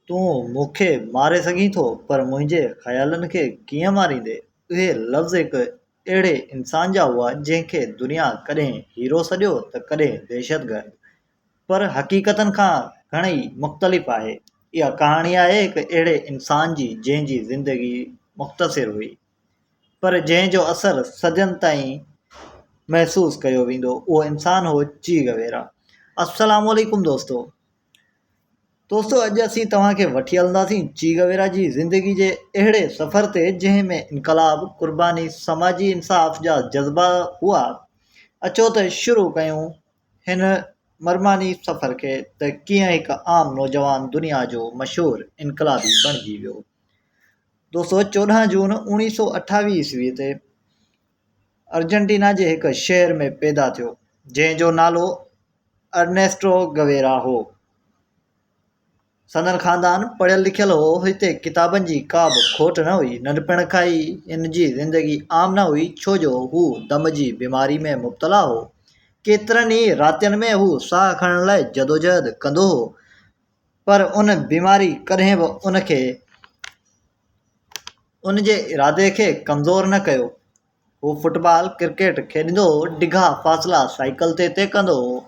तूं मूंखे मारे सघीं थो पर मुंहिंजे ख़्यालनि खे कीअं मारींदे? उहे लफ़्ज़ हिक अहिड़े इंसान जा हुआ जंहिंखे दुनिया कॾहिं हीरो सॾियो त कॾहिं दहशतगर्द, पर हक़ीक़तनि खां घणई मुख़्तलिफ़ आहे। इहा कहाणी आहे हिक अहिड़े इंसान जी जंहिंजी ज़िंदगी मुख़्तसिर हुई, पर जंहिंजो असरु सदियुनि ताईं महसूस कयो वेंदो। उहो इंसान हो ची गवेरा। अस्सलाम वालेकुम दोस्तों, अॼु असीं तव्हांखे वठी हलंदासीं ची गवेरा जी ज़िंदगी जे अहिड़े सफ़र ते जंहिं में इनक़लाब, क़ुर्बानी, समाजी इंसाफ़ जा जज़्बा हुआ। अचो त शुरू कयूं हिन मरमानी सफ़र खे त कीअं हिकु आम नौजवान दुनिया जो मशहूरु इनक़लाबी बणिजी वियो। दोस्तों, 14 जून 1928 ईस्वी ते अर्जेंटीना जे हिकु शहर में पैदा थियो जंहिंजो नालो अर्नेस्टो गवेरा हो। संदन ख़ानदान पढ़ियल लिखियल हो। हिते किताबनि जी का बि खोट न हुई। नंढपण खां ई हिन जी ज़िंदगी आम न हुई, छो जो हू दम जी बीमारी में मुब्तला हो। केतिरनि ई रातियुनि में हू साह खणण लाइ जदोजहद कंदो हो, पर उन बीमारी कॾहिं बि उन जे इरादे खे कमज़ोर न कयो। हू फुटबॉल, क्रिकेट खेॾंदो हो, डिघा फ़ासिला साइकिल ते तइ कंदो हो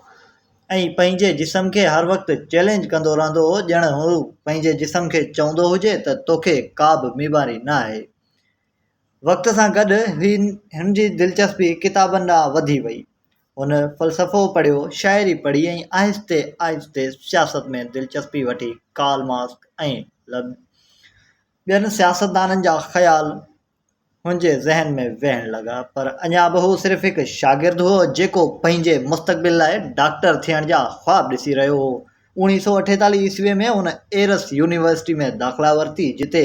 ऐं पंहिंजे जिस्म खे हर वक़्तु चैलेंज कंदो रहंदो हो, ॼण हू पंहिंजे जिस्म खे चवंदो हुजे त तोखे का बि बीमारी न आहे। वक़्त सां गॾु हिन जी दिलचस्पी किताबनि ॾांहुं वधी वई। हुन फ़लसफ़ो पढ़ियो, शाइरी पढ़ी ऐं आहिस्ते आहिस्ते सियासत में दिलचस्पी वठी। कार्ल मार्क्स ऐं ॿियनि सियासतदाननि जा ख़्याल हुनजे ज़हन में वेहण लॻा, पर अञा बि हू सिर्फ़ु हिकु शागिर्दु हो जेको पंहिंजे मुस्तक़बिल लाइ डॉक्टर थियण जा ख़्वाब ॾिसी रहियो हो। 1948 ईस्वीअ में हुन एरस यूनिवर्सिटी में दाख़िला वरिती, जिते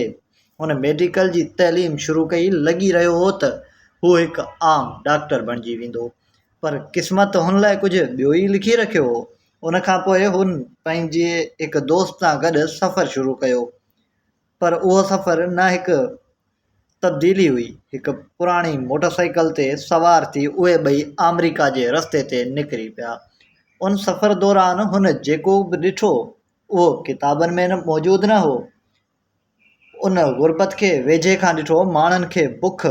हुन मेडिकल जी तइलीम शुरू कई। लॻी रहियो हो त हू हिकु आम डॉक्टर बणिजी वेंदो, पर क़िस्मत हुन लाइ कुझु ॿियो ई लिखी रखियो हो। उन खां पोइ हुन पंहिंजे हिकु दोस्त सां गॾु सफ़रु शुरू कयो, पर उहो सफ़र न हिकु तब्दीली हुई। हिकु पुराणी मोटरसाइकिल ते सवार थी उहे ॿई अमेरिका जे रस्ते ते निकिरी पिया। उन सफ़र दौरान हुन जेको बि ॾिठो उहो किताबनि में मौजूदु न हो। उन ग़ुर्बत खे वेझे खां ॾिठो, माण्हुनि खे बुख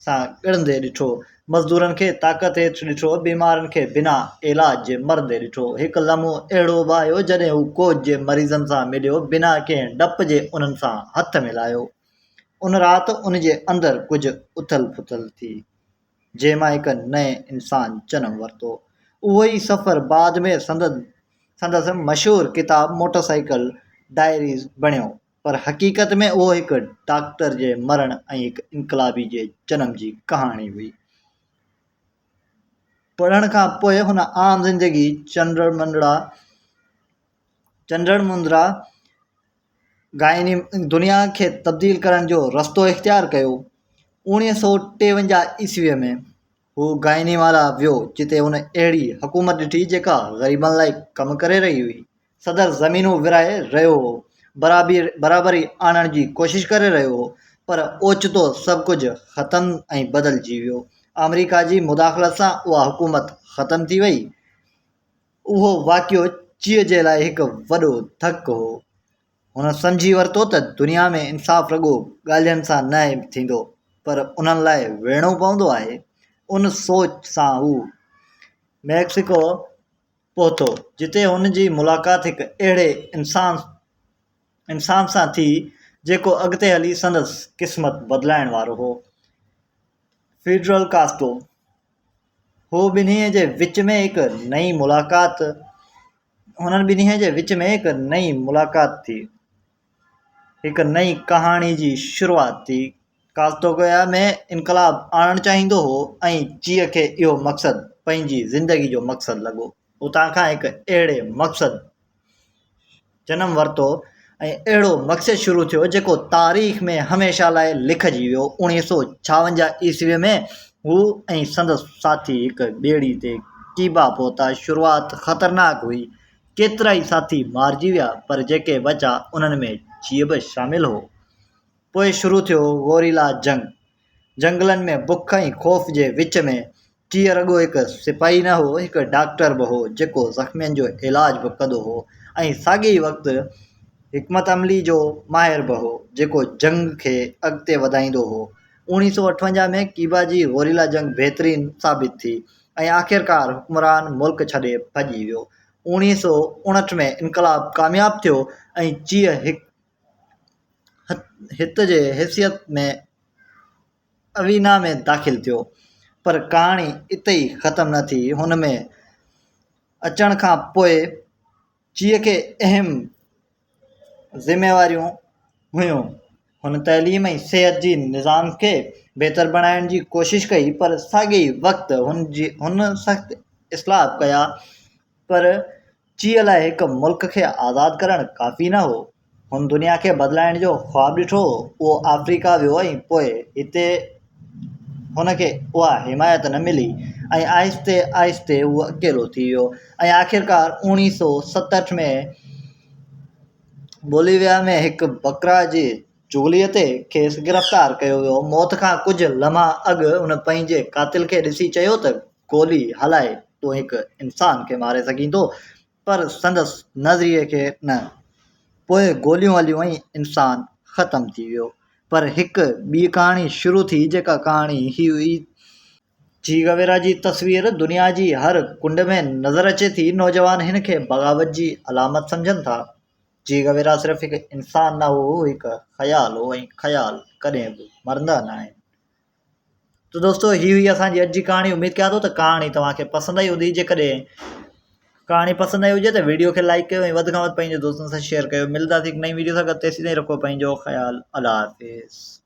सां ॻड़ंदे ॾिठो, मज़दूरनि खे ताक़त हेठि ॾिठो, बीमारनि खे बिना इलाज जे मरंदे ॾिठो। हिकु लम्हो अहिड़ो बि आयो जॾहिं हू कोच जे मरीज़नि सां मिलियो, बिना कंहिं डप जे उन्हनि सां हथ मिलायो। उन राति उन जे अंदरि कुझु उथल पुथल थी, जंहिं मां हिकु नए इंसान जनम वरितो। उहो ई सफ़र बाद में संदसि मशहूरु किताब मोटरसाइकिल डायरीज़ बणियो, पर हक़ीक़त में उहो हिकु डॉक्टर जे मरण ऐं हिकु इनक़लाबी जे जनम जी कहाणी हुई। पढ़ण खां पोइ हुन आम ज़िंदगी चंडमुंडा गायनी दुनिया खे तब्दील करण जो रस्तो इख़्तियार कयो। 1953 ईस्वीअ में हू गायनीवाला वियो, जिते हुन अहिड़ी हुकूमत ॾिठी जेका ग़रीबनि लाइ कमु करे रही हुई। सदर ज़मीनूं विराए रहियो हो, बराबरी आणण जी कोशिशि करे रहियो हो, पर ओचितो सभु कुझु ख़तमु ऐं बदिलजी वियो। अमेरिका जी मुदाख़लत सां उहा हुकूमत ख़तमु थी वई। उहो वाक़ियो चीअ जे लाइ हिकु वॾो धकु हो। हुन सम्झी वरितो त दुनिया में इंसाफ़ रुॻो ॻाल्हियुनि सां न थींदो, पर उन्हनि लाइ विढ़णो पवंदो आहे। उन सोच सां हू मैक्सिको पहुतो, जिते हुन जी मुलाक़ात हिकु अहिड़े इंसान सां थी जेको अॻिते हली संदसि क़िस्मत बदिलाइण वारो हो, फिडरल कास्ट्रो। हू ॿिन्ही जे विच में हिकु नई मुलाक़ात थी, हिकु नई कहाणी जी शुरूआति थी। कास्ट्रो में इनक़लाब आणणु चाहींदो हो ऐं चीअ खे इहो मक़सदु पंहिंजी ज़िंदगी जो मक़सदु लॻो। उतां खां हिकु अहिड़े मक़सदु जनम वरितो ऐं अहिड़ो मक़सदु शुरू थियो जेको तारीख़ में हमेशह लाइ लिखिजी वियो। 1956 ईस्वीअ में हू ऐं संदसि साथी हिकु ॿेड़ी ते कीबा पहुता। शुरूआति ख़तरनाक हुई, केतिरा ई साथी मारिजी विया, पर जेके बचा उन्हनि में चीअ बि शामिलु हो। पोइ शुरू थियो गोरीला जंगलनि में बुख ऐं ख़ौफ़ जे विच में। चीअ रुॻो हिकु सिपाही न हो, हिकु डॉक्टर बि हो जेको ज़ख़्मियुनि जो इलाज बि कंदो हो ऐं साॻिए वक़्तु हिकमत अमली जो माहिर बि हो जेको जंग खे अॻिते वधाईंदो हो। 1958 में क्यूबा जी गोरिल्ला जंग बहितरीन साबित थी ऐं आख़िरकार हुक्मरान मुल्क छॾे भॼी वियो। 1959 में इनक़लाब कामयाबु थियो ऐं चीअ हित जे हैसियत में अवीना में दाख़िल थियो। पर कहाणी इते ई ख़तमु न थी। हुन में अचण खां पोइ चीअ खे अहम ज़िम्मेवारियूं हुयूं। हुन तइलीम ऐं सिहत जी निज़ाम खे बहितर बणाइण जी कोशिश कई, पर साॻिए ई वक़्तु हुन सख़्तु इस्लाह कया। पर चीअ लाइ हिकु मुल्क खे आज़ादु करणु काफ़ी न हो। हुन दुनिया खे बदिलाइण जो ख़्वाबु ॾिठो। उहो अफ्रीका वियो ऐं पोइ हिते हुनखे उहा हिमायत न मिली ऐं आहिस्ते आहिस्ते उहो अकेलो थी वियो ऐं आख़िरकार 1967 में बोलिविया में हिकु बकरा जी चुगलीअ ते खेसि गिरफ़्तार कयो वियो। मौत खां कुझु लम्हा अॻु हुन पंहिंजे क़ातिल खे ॾिसी चयो त गोली हलाए तो हिकु इंसान खे मारे सघीं थो, पर संदसि नज़रिए खे न। पोइ गोलियूं हलियूं ऐं इंसानु ख़तमु थी वियो। पर हिकु ॿी कहाणी शुरू थी, जेका कहाणी ही हुई। ची गवेरा जी तस्वीर दुनिया जी हर कुंड में नज़र अचे थी। नौजवान हिन खे बग़ावत जी अलामत सम्झनि था। ची गवेरा सिर्फ़ु हिकु इंसान न हो, हिकु ख़्याल हो ऐं ख़्याल कॾहिं बि मरंदा न आहिनि। तो दोस्तों, ही हुई असांजी अॼु जी कहाणी। उमेदु कयां थो त कहाणी तव्हांखे पसंदि आई हूंदी। जेकॾहिं कहाणी पसंदि आई हुजे त वीडियो खे लाइक कयो ऐं वधि खां वधि पंहिंजे दोस्तनि सां शेयर कयो। मिलंदासीं हिकु नई वीडियो सां गॾु। तेसीं ताईं रखो पंहिंजो ख़्यालु। अल्लाह हाफ़िज़।